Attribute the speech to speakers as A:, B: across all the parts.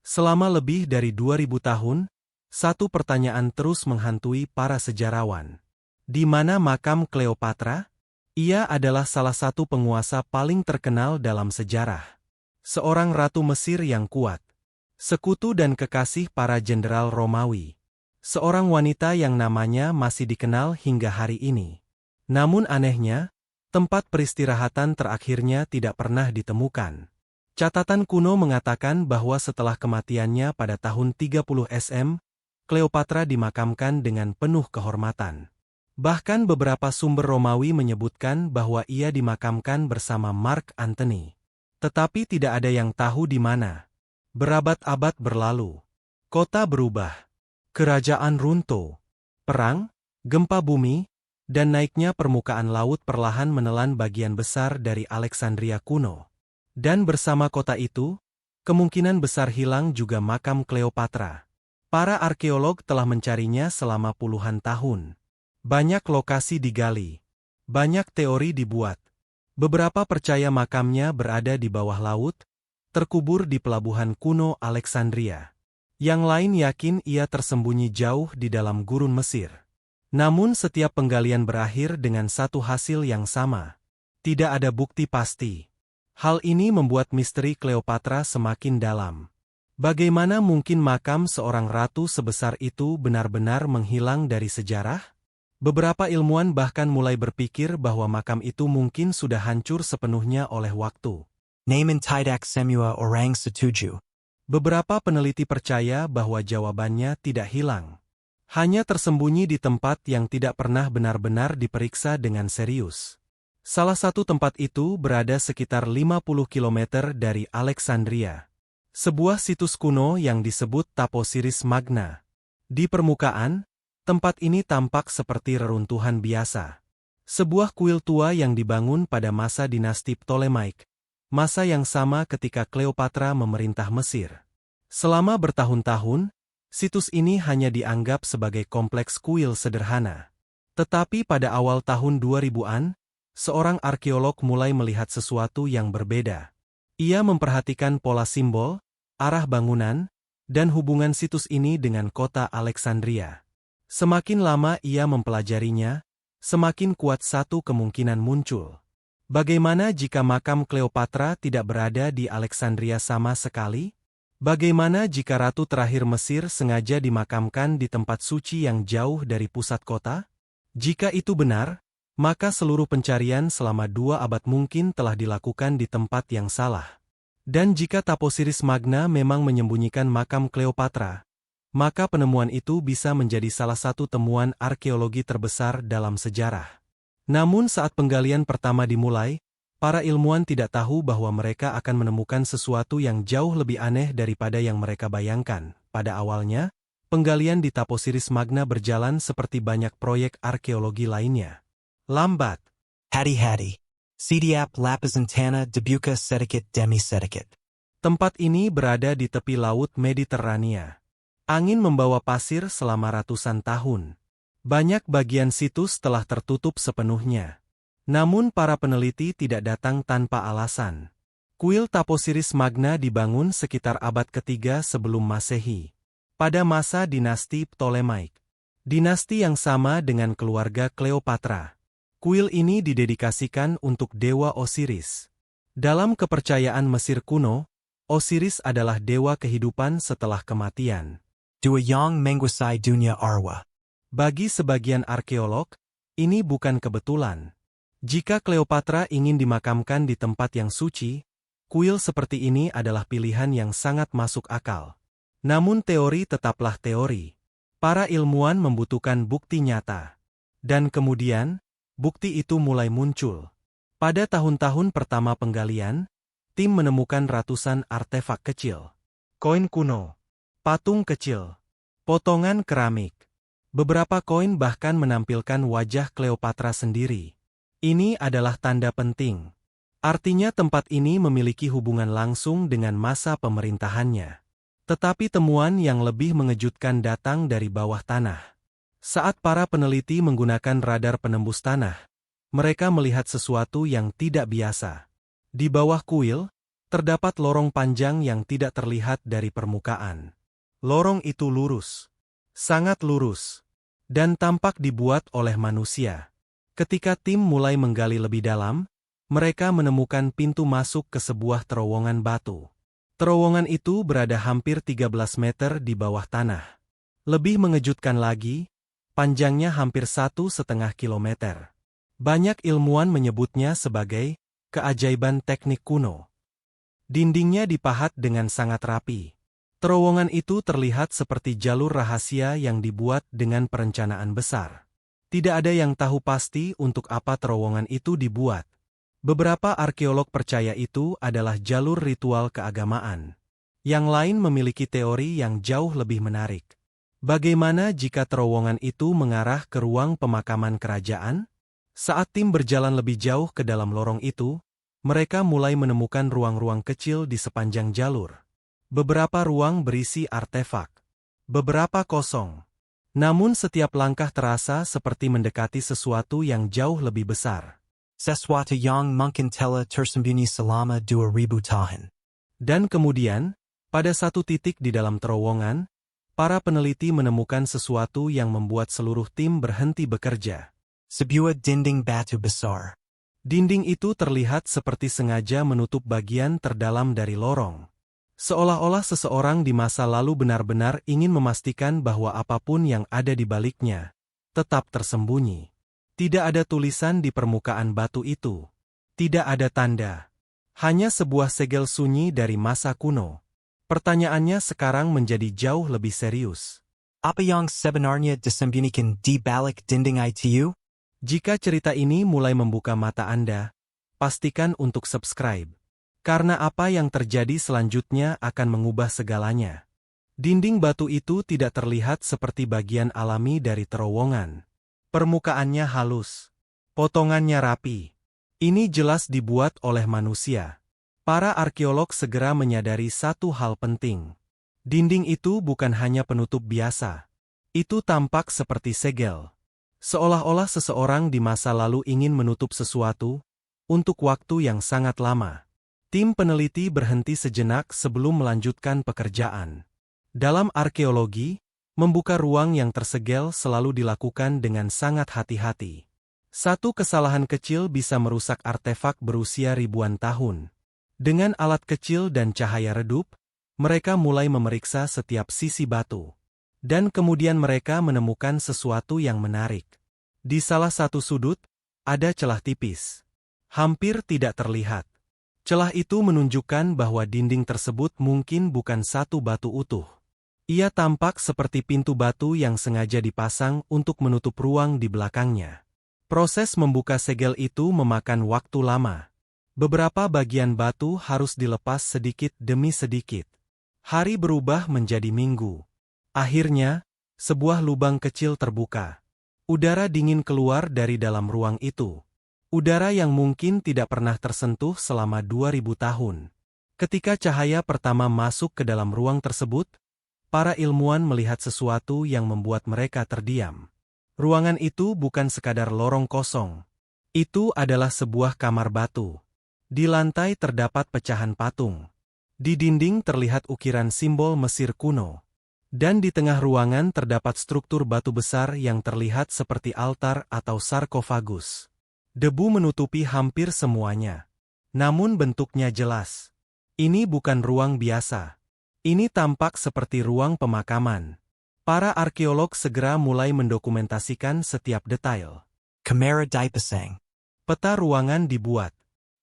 A: Selama lebih dari 2000 tahun, satu pertanyaan terus menghantui para sejarawan. Di mana makam Kleopatra? Ia adalah salah satu penguasa paling terkenal dalam sejarah. Seorang ratu Mesir yang kuat. Sekutu dan kekasih para jenderal Romawi. Seorang wanita yang namanya masih dikenal hingga hari ini. Namun anehnya, tempat peristirahatan terakhirnya tidak pernah ditemukan. Catatan kuno mengatakan bahwa setelah kematiannya pada tahun 30 SM, Kleopatra dimakamkan dengan penuh kehormatan. Bahkan beberapa sumber Romawi menyebutkan bahwa ia dimakamkan bersama Mark Antony. Tetapi tidak ada yang tahu di mana. Berabad-abad berlalu. Kota berubah. Kerajaan runtuh. Perang, gempa bumi, dan naiknya permukaan laut perlahan menelan bagian besar dari Alexandria kuno. Dan bersama kota itu, kemungkinan besar hilang juga makam Kleopatra. Para arkeolog telah mencarinya selama puluhan tahun. Banyak lokasi digali. Banyak teori dibuat. Beberapa percaya makamnya berada di bawah laut, terkubur di pelabuhan kuno Alexandria. Yang lain yakin ia tersembunyi jauh di dalam gurun Mesir. Namun setiap penggalian berakhir dengan satu hasil yang sama. Tidak ada bukti pasti. Hal ini membuat misteri Kleopatra semakin dalam. Bagaimana mungkin makam seorang ratu sebesar itu benar-benar menghilang dari sejarah? Beberapa ilmuwan bahkan mulai berpikir bahwa makam itu mungkin sudah hancur sepenuhnya oleh waktu.
B: Namen tidak semua orang setuju.
A: Beberapa peneliti percaya bahwa jawabannya tidak hilang. Hanya tersembunyi di tempat yang tidak pernah benar-benar diperiksa dengan serius. Salah satu tempat itu berada sekitar 50 km dari Alexandria. Sebuah situs kuno yang disebut Taposiris Magna. Di permukaan, tempat ini tampak seperti reruntuhan biasa. Sebuah kuil tua yang dibangun pada masa dinasti Ptolemaic. Masa yang sama ketika Kleopatra memerintah Mesir. Selama bertahun-tahun, situs ini hanya dianggap sebagai kompleks kuil sederhana. Tetapi pada awal tahun 2000-an, seorang arkeolog mulai melihat sesuatu yang berbeda. Ia memperhatikan pola simbol, arah bangunan, dan hubungan situs ini dengan kota Alexandria. Semakin lama ia mempelajarinya, semakin kuat satu kemungkinan muncul. Bagaimana jika makam Kleopatra tidak berada di Alexandria sama sekali? Bagaimana jika ratu terakhir Mesir sengaja dimakamkan di tempat suci yang jauh dari pusat kota? Jika itu benar, maka seluruh pencarian selama 2 abad mungkin telah dilakukan di tempat yang salah. Dan jika Taposiris Magna memang menyembunyikan makam Kleopatra, maka penemuan itu bisa menjadi salah satu temuan arkeologi terbesar dalam sejarah. Namun saat penggalian pertama dimulai, para ilmuwan tidak tahu bahwa mereka akan menemukan sesuatu yang jauh lebih aneh daripada yang mereka bayangkan. Pada awalnya, penggalian di Taposiris Magna berjalan seperti banyak proyek arkeologi lainnya. Lambat.
B: Hati-hati. Setiap lapisan tanah dibuka sedikit demi sedikit.
A: Tempat ini berada di tepi laut Mediterania. Angin membawa pasir selama ratusan tahun. Banyak bagian situs telah tertutup sepenuhnya. Namun para peneliti tidak datang tanpa alasan. Kuil Taposiris Magna dibangun sekitar abad ketiga sebelum Masehi. Pada masa dinasti Ptolemaic. Dinasti yang sama dengan keluarga Kleopatra. Kuil ini didedikasikan untuk dewa Osiris. Dalam kepercayaan Mesir kuno, Osiris adalah dewa kehidupan setelah kematian.
B: Dua yang menguasai dunia arwah.
A: Bagi sebagian arkeolog, ini bukan kebetulan. Jika Kleopatra ingin dimakamkan di tempat yang suci, kuil seperti ini adalah pilihan yang sangat masuk akal. Namun teori tetaplah teori. Para ilmuwan membutuhkan bukti nyata. Dan kemudian, bukti itu mulai muncul. Pada tahun-tahun pertama penggalian, tim menemukan ratusan artefak kecil. Koin kuno, patung kecil, potongan keramik. Beberapa koin bahkan menampilkan wajah Kleopatra sendiri. Ini adalah tanda penting. Artinya tempat ini memiliki hubungan langsung dengan masa pemerintahannya. Tetapi temuan yang lebih mengejutkan datang dari bawah tanah. Saat para peneliti menggunakan radar penembus tanah, mereka melihat sesuatu yang tidak biasa. Di bawah kuil, Terdapat lorong panjang yang tidak terlihat dari permukaan. Lorong itu lurus, sangat lurus, dan tampak dibuat oleh manusia. Ketika tim mulai menggali lebih dalam, mereka menemukan pintu masuk ke sebuah terowongan batu. Terowongan itu berada hampir 13 meter di bawah tanah. Lebih mengejutkan lagi, panjangnya hampir 1,5 kilometer. Banyak ilmuwan menyebutnya sebagai keajaiban teknik kuno. Dindingnya dipahat dengan sangat rapi. Terowongan itu terlihat seperti jalur rahasia yang dibuat dengan perencanaan besar. Tidak ada yang tahu pasti untuk apa terowongan itu dibuat. Beberapa arkeolog percaya itu adalah jalur ritual keagamaan. Yang lain memiliki teori yang jauh lebih menarik. Bagaimana jika terowongan itu mengarah ke ruang pemakaman kerajaan? Saat tim berjalan lebih jauh ke dalam lorong itu, mereka mulai menemukan ruang-ruang kecil di sepanjang jalur. Beberapa ruang berisi artefak, beberapa kosong. Namun setiap langkah terasa seperti mendekati sesuatu yang jauh lebih besar.
B: Sesuatu yang mungkin telah tersembunyi selama 2000 tahun.
A: Dan kemudian, pada satu titik di dalam terowongan, para peneliti menemukan sesuatu yang membuat seluruh tim berhenti bekerja.
B: Sebuah dinding batu besar.
A: Dinding itu terlihat seperti sengaja menutup bagian terdalam dari lorong. Seolah-olah seseorang di masa lalu benar-benar ingin memastikan bahwa apapun yang ada di baliknya tetap tersembunyi. Tidak ada tulisan di permukaan batu itu. Tidak ada tanda. Hanya sebuah segel sunyi dari masa kuno. Pertanyaannya sekarang menjadi jauh lebih serius.
B: Apa yang sebenarnya disembunyikan di balik dinding itu?
A: Jika cerita ini mulai membuka mata Anda, pastikan untuk subscribe. Karena apa yang terjadi selanjutnya akan mengubah segalanya. Dinding batu itu tidak terlihat seperti bagian alami dari terowongan. Permukaannya halus. Potongannya rapi. Ini jelas dibuat oleh manusia. Para arkeolog segera menyadari satu hal penting. Dinding itu bukan hanya penutup biasa. Itu tampak seperti segel. Seolah-olah seseorang di masa lalu ingin menutup sesuatu untuk waktu yang sangat lama. Tim peneliti berhenti sejenak sebelum melanjutkan pekerjaan. Dalam arkeologi, membuka ruang yang tersegel selalu dilakukan dengan sangat hati-hati. Satu kesalahan kecil bisa merusak artefak berusia ribuan tahun. Dengan alat kecil dan cahaya redup, mereka mulai memeriksa setiap sisi batu. Dan kemudian mereka menemukan sesuatu yang menarik. Di salah satu sudut, ada celah tipis. Hampir tidak terlihat. Celah itu menunjukkan bahwa dinding tersebut mungkin bukan satu batu utuh. Ia tampak seperti pintu batu yang sengaja dipasang untuk menutup ruang di belakangnya. Proses membuka segel itu memakan waktu lama. Beberapa bagian batu harus dilepas sedikit demi sedikit. Hari berubah menjadi minggu. Akhirnya, sebuah lubang kecil terbuka. Udara dingin keluar dari dalam ruang itu. Udara yang mungkin tidak pernah tersentuh selama 2000 tahun. Ketika cahaya pertama masuk ke dalam ruang tersebut, para ilmuwan melihat sesuatu yang membuat mereka terdiam. Ruangan itu bukan sekadar lorong kosong. Itu adalah sebuah kamar batu. Di lantai terdapat pecahan patung. Di dinding terlihat ukiran simbol Mesir kuno. Dan di tengah ruangan terdapat struktur batu besar yang terlihat seperti altar atau sarkofagus. Debu menutupi hampir semuanya. Namun bentuknya jelas. Ini bukan ruang biasa. Ini tampak seperti ruang pemakaman. Para arkeolog segera mulai mendokumentasikan setiap detail.
B: Kamera dipasang.
A: Peta ruangan dibuat.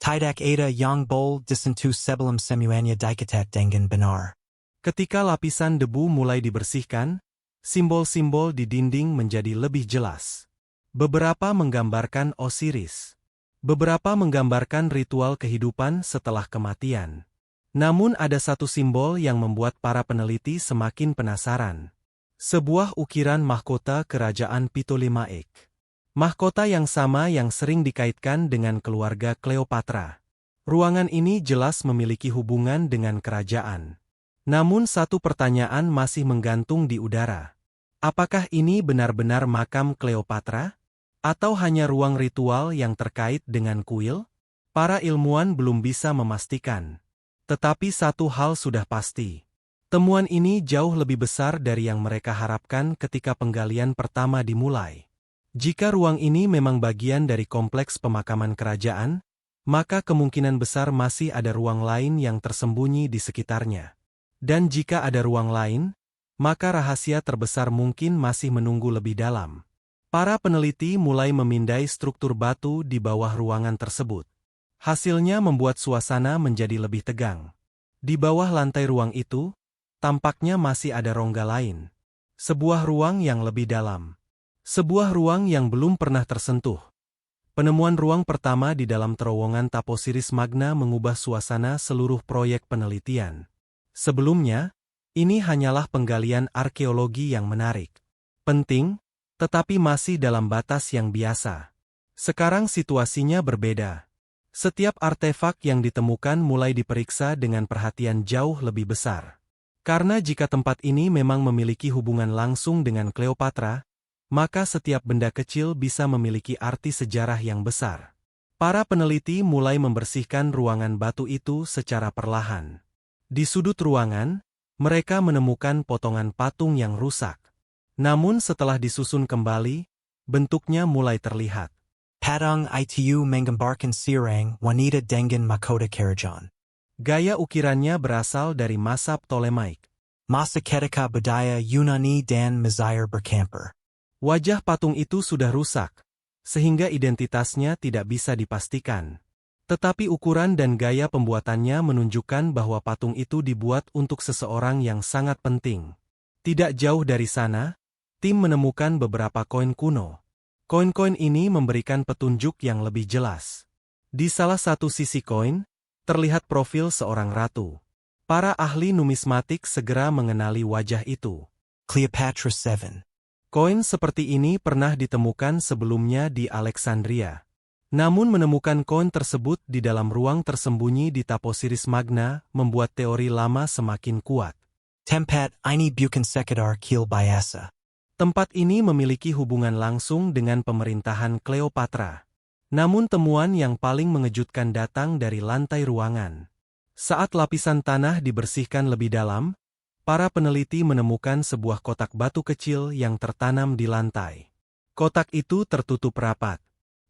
B: Tidak ada yang boleh disentuh sebelum semuanya diketat dengan benar.
A: Ketika lapisan debu mulai dibersihkan, simbol-simbol di dinding menjadi lebih jelas. Beberapa menggambarkan Osiris. Beberapa menggambarkan ritual kehidupan setelah kematian. Namun ada satu simbol yang membuat para peneliti semakin penasaran. Sebuah ukiran mahkota kerajaan Ptolemaic. Mahkota yang sama yang sering dikaitkan dengan keluarga Cleopatra. Ruangan ini jelas memiliki hubungan dengan kerajaan. Namun satu pertanyaan masih menggantung di udara. Apakah ini benar-benar makam Cleopatra? Atau hanya ruang ritual yang terkait dengan kuil? Para ilmuwan belum bisa memastikan. Tetapi satu hal sudah pasti. Temuan ini jauh lebih besar dari yang mereka harapkan ketika penggalian pertama dimulai. Jika ruang ini memang bagian dari kompleks pemakaman kerajaan, maka kemungkinan besar masih ada ruang lain yang tersembunyi di sekitarnya. Dan jika ada ruang lain, maka rahasia terbesar mungkin masih menunggu lebih dalam. Para peneliti mulai memindai struktur batu di bawah ruangan tersebut. Hasilnya membuat suasana menjadi lebih tegang. Di bawah lantai ruang itu, tampaknya masih ada rongga lain. Sebuah ruang yang lebih dalam. Sebuah ruang yang belum pernah tersentuh. Penemuan ruang pertama di dalam terowongan Taposiris Magna mengubah suasana seluruh proyek penelitian. Sebelumnya, ini hanyalah penggalian arkeologi yang menarik. Penting, tetapi masih dalam batas yang biasa. Sekarang situasinya berbeda. Setiap artefak yang ditemukan mulai diperiksa dengan perhatian jauh lebih besar. Karena jika tempat ini memang memiliki hubungan langsung dengan Cleopatra, maka setiap benda kecil bisa memiliki arti sejarah yang besar. Para peneliti mulai membersihkan ruangan batu itu secara perlahan. Di sudut ruangan, mereka menemukan potongan patung yang rusak. Namun setelah disusun kembali, bentuknya mulai terlihat.
B: Padang itu menggambarkan sirang wanita dengan mahkota kerajaan.
A: Gaya ukirannya berasal dari masa Ptolemaik.
B: Masa ketika budaya Yunani dan Mesir bercampur.
A: Wajah patung itu sudah rusak, sehingga identitasnya tidak bisa dipastikan. Tetapi ukuran dan gaya pembuatannya menunjukkan bahwa patung itu dibuat untuk seseorang yang sangat penting. Tidak jauh dari sana, tim menemukan beberapa koin kuno. Koin-koin ini memberikan petunjuk yang lebih jelas. Di salah satu sisi koin, terlihat profil seorang ratu. Para ahli numismatik segera mengenali wajah itu.
B: Cleopatra VII.
A: Koin seperti ini pernah ditemukan sebelumnya di Alexandria. Namun menemukan koin tersebut di dalam ruang tersembunyi di Taposiris Magna membuat teori lama semakin kuat.
B: Tempat ini bukan sekedar kil biasa.
A: Tempat ini memiliki hubungan langsung dengan pemerintahan Cleopatra. Namun temuan yang paling mengejutkan datang dari lantai ruangan. Saat lapisan tanah dibersihkan lebih dalam, para peneliti menemukan sebuah kotak batu kecil yang tertanam di lantai. Kotak itu tertutup rapat.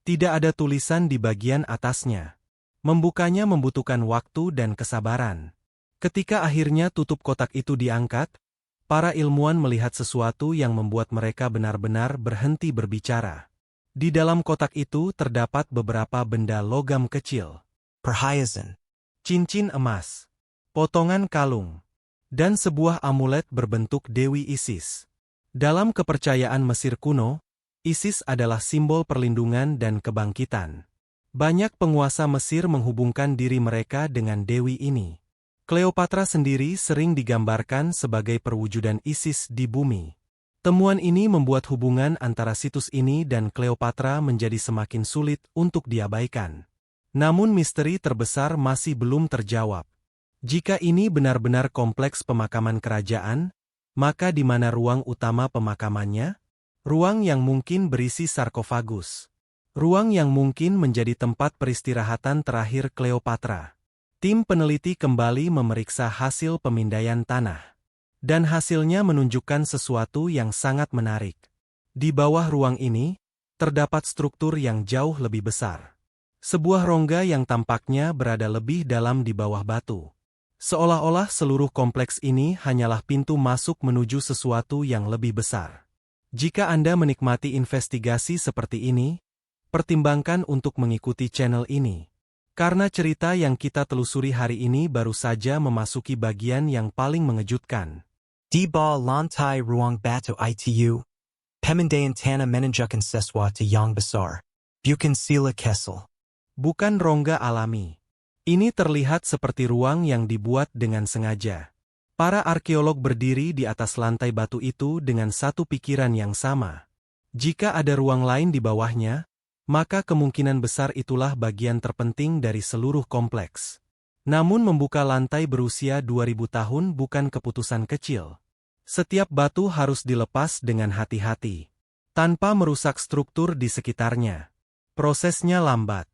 A: Tidak ada tulisan di bagian atasnya. Membukanya membutuhkan waktu dan kesabaran. Ketika akhirnya tutup kotak itu diangkat, para ilmuwan melihat sesuatu yang membuat mereka benar-benar berhenti berbicara. Di dalam kotak itu terdapat beberapa benda logam kecil.
B: Perhiasan.
A: Cincin emas. Potongan kalung. Dan sebuah amulet berbentuk Dewi Isis. Dalam kepercayaan Mesir kuno, Isis adalah simbol perlindungan dan kebangkitan. Banyak penguasa Mesir menghubungkan diri mereka dengan dewi ini. Cleopatra sendiri sering digambarkan sebagai perwujudan Isis di bumi. Temuan ini membuat hubungan antara situs ini dan Cleopatra menjadi semakin sulit untuk diabaikan. Namun misteri terbesar masih belum terjawab. Jika ini benar-benar kompleks pemakaman kerajaan, maka di mana ruang utama pemakamannya? Ruang yang mungkin berisi sarkofagus. Ruang yang mungkin menjadi tempat peristirahatan terakhir Cleopatra. Tim peneliti kembali memeriksa hasil pemindaian tanah. Dan hasilnya menunjukkan sesuatu yang sangat menarik. Di bawah ruang ini, terdapat struktur yang jauh lebih besar. Sebuah rongga yang tampaknya berada lebih dalam di bawah batu. Seolah-olah seluruh kompleks ini hanyalah pintu masuk menuju sesuatu yang lebih besar. Jika Anda menikmati investigasi seperti ini, pertimbangkan untuk mengikuti channel ini. Karena cerita yang kita telusuri hari ini baru saja memasuki bagian yang paling mengejutkan.
B: Di bawah lantai ruang batu itu, pemindaian tanah menunjukkan sesuatu yang besar. Bukan sila Kessel.
A: Bukan rongga alami. Ini terlihat seperti ruang yang dibuat dengan sengaja. Para arkeolog berdiri di atas lantai batu itu dengan satu pikiran yang sama. Jika ada ruang lain di bawahnya, maka kemungkinan besar itulah bagian terpenting dari seluruh kompleks. Namun membuka lantai berusia 2000 tahun bukan keputusan kecil. Setiap batu harus dilepas dengan hati-hati, tanpa merusak struktur di sekitarnya. Prosesnya lambat.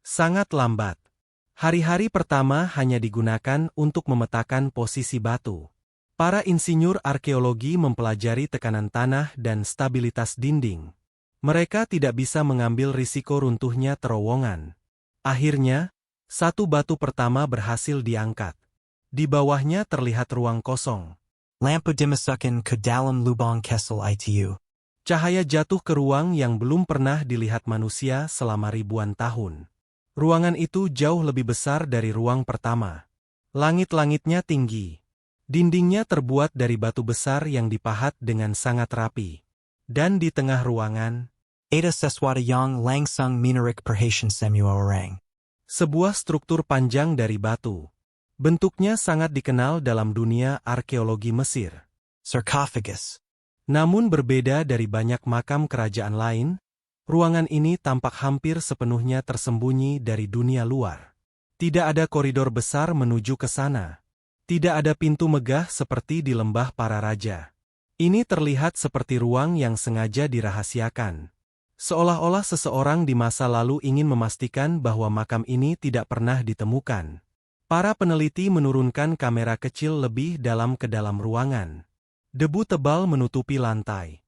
A: Sangat lambat. Hari-hari pertama hanya digunakan untuk memetakan posisi batu. Para insinyur arkeologi mempelajari tekanan tanah dan stabilitas dinding. Mereka tidak bisa mengambil risiko runtuhnya terowongan. Akhirnya, satu batu pertama berhasil diangkat. Di bawahnya terlihat ruang kosong.
B: Lampu dimasukin ke dalam lubang Kessel ITU.
A: Cahaya jatuh ke ruang yang belum pernah dilihat manusia selama ribuan tahun. Ruangan itu jauh lebih besar dari ruang pertama. Langit-langitnya tinggi. Dindingnya terbuat dari batu besar yang dipahat dengan sangat rapi. Dan di tengah ruangan,
B: Ada sesuatu yang langsung menarik perhatian semua orang.
A: sebuah struktur panjang dari batu. Bentuknya sangat dikenal dalam dunia arkeologi Mesir.
B: Sarcophagus.
A: Namun berbeda dari banyak makam kerajaan lain, ruangan ini tampak hampir sepenuhnya tersembunyi dari dunia luar. Tidak ada koridor besar menuju ke sana. Tidak ada pintu megah seperti di lembah para raja. Ini terlihat seperti ruang yang sengaja dirahasiakan. Seolah-olah seseorang di masa lalu ingin memastikan bahwa makam ini tidak pernah ditemukan. Para peneliti menurunkan kamera kecil lebih dalam ke dalam ruangan. Debu tebal menutupi lantai.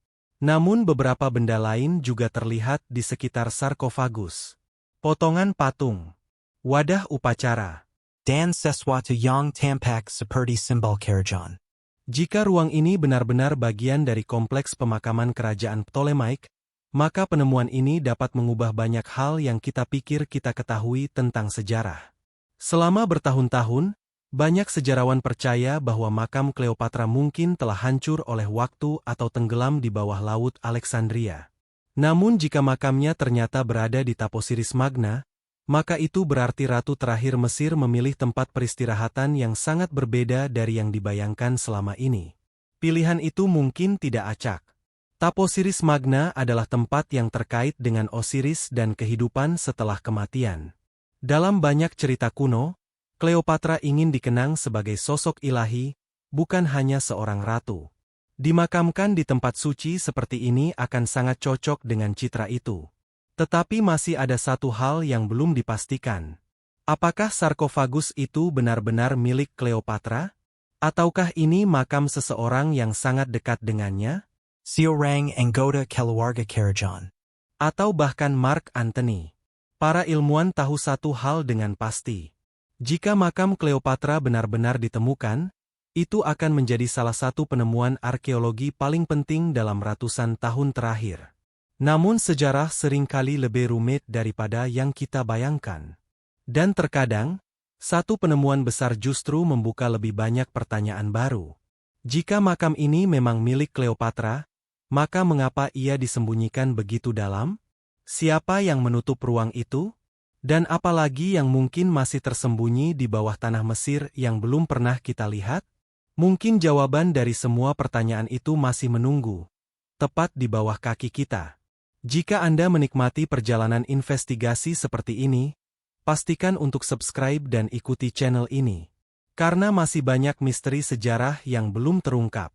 A: Namun beberapa benda lain juga terlihat di sekitar sarkofagus. Potongan patung. Wadah upacara.
B: Dan sesuatu yang tampak seperti simbol kerajaan.
A: Jika ruang ini benar-benar bagian dari kompleks pemakaman kerajaan Ptolemaik, maka penemuan ini dapat mengubah banyak hal yang kita pikir kita ketahui tentang sejarah. Selama bertahun-tahun, banyak sejarawan percaya bahwa makam Kleopatra mungkin telah hancur oleh waktu atau tenggelam di bawah laut Alexandria. Namun jika makamnya ternyata berada di Taposiris Magna, maka itu berarti ratu terakhir Mesir memilih tempat peristirahatan yang sangat berbeda dari yang dibayangkan selama ini. Pilihan itu mungkin tidak acak. Taposiris Magna adalah tempat yang terkait dengan Osiris dan kehidupan setelah kematian. Dalam banyak cerita kuno, Kleopatra ingin dikenang sebagai sosok ilahi, bukan hanya seorang ratu. Dimakamkan di tempat suci seperti ini akan sangat cocok dengan citra itu. Tetapi masih ada satu hal yang belum dipastikan. Apakah sarkofagus itu benar-benar milik Kleopatra? Ataukah ini makam seseorang yang sangat dekat dengannya?
B: Seorang anggota keluarga kerajaan.
A: Atau bahkan Mark Antony. Para ilmuwan tahu satu hal dengan pasti. Jika makam Kleopatra benar-benar ditemukan, itu akan menjadi salah satu penemuan arkeologi paling penting dalam ratusan tahun terakhir. Namun sejarah seringkali lebih rumit daripada yang kita bayangkan. Dan terkadang, satu penemuan besar justru membuka lebih banyak pertanyaan baru. Jika makam ini memang milik Kleopatra, maka mengapa ia disembunyikan begitu dalam? Siapa yang menutup ruang itu? Dan apalagi yang mungkin masih tersembunyi di bawah tanah Mesir yang belum pernah kita lihat? Mungkin jawaban dari semua pertanyaan itu masih menunggu, tepat di bawah kaki kita. Jika Anda menikmati perjalanan investigasi seperti ini, pastikan untuk subscribe dan ikuti channel ini. Karena masih banyak misteri sejarah yang belum terungkap.